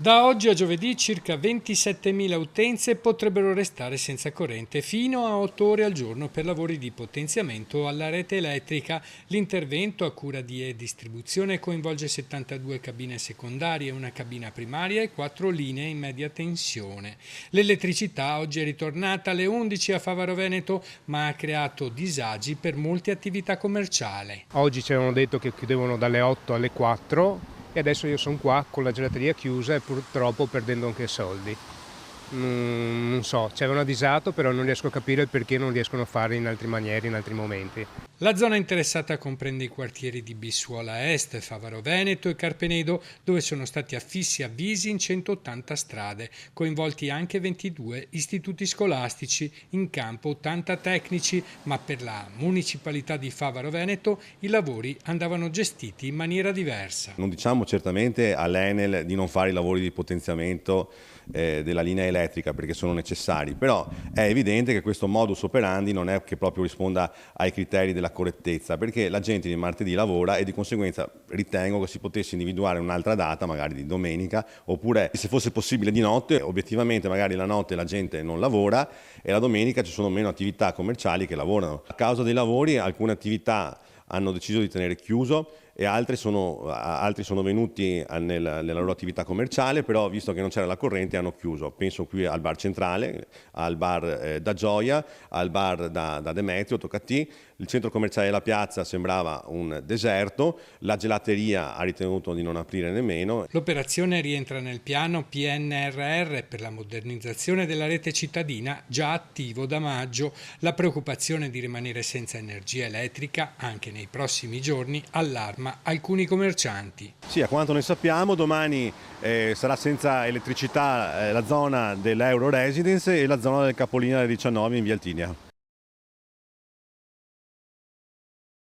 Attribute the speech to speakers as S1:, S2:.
S1: Da oggi a giovedì circa 27.000 utenze potrebbero restare senza corrente fino a 8 ore al giorno per lavori di potenziamento alla rete elettrica. L'intervento a cura di E-Distribuzione coinvolge 72 cabine secondarie, una cabina primaria e 4 linee in media tensione. L'elettricità oggi è ritornata alle 11 a Favaro Veneto, ma ha creato disagi per molte attività commerciali.
S2: Oggi ci avevano detto che chiudevano dalle 8 alle 4 e adesso io sono qua con la gelateria chiusa e purtroppo perdendo anche soldi. Non so, ci avevano avvisato, però non riesco a capire il perché non riescono a fare in altre maniere, in altri momenti.
S1: La zona interessata comprende i quartieri di Bissuola Est, Favaro Veneto e Carpenedo, dove sono stati affissi avvisi in 180 strade, coinvolti anche 22 istituti scolastici, in campo 80 tecnici, ma per la municipalità di Favaro Veneto i lavori andavano gestiti in maniera diversa.
S3: Non diciamo certamente all'Enel di non fare i lavori di potenziamento della linea elettrica perché sono necessari, però è evidente che questo modus operandi non è che proprio risponda ai criteri della correttezza, perché la gente di martedì lavora e di conseguenza ritengo che si potesse individuare un'altra data, magari di domenica, oppure se fosse possibile di notte. Obiettivamente magari la notte la gente non lavora e la domenica ci sono meno attività commerciali che lavorano. A causa dei lavori alcune attività hanno deciso di tenere chiuso e altri sono venuti nella loro attività commerciale, però visto che non c'era la corrente hanno chiuso. Penso qui al bar centrale, al bar da Gioia, al bar da Demetrio, Toccatì. Il centro commerciale della piazza sembrava un deserto, la gelateria ha ritenuto di non aprire nemmeno.
S1: L'operazione rientra nel piano PNRR per la modernizzazione della rete cittadina già attivo da maggio. La preoccupazione di rimanere senza energia elettrica anche nei prossimi giorni allarma alcuni commercianti.
S3: Sì, a quanto ne sappiamo domani sarà senza elettricità la zona dell'Euro Residence e la zona del Capolinea del 19 in via Altinia.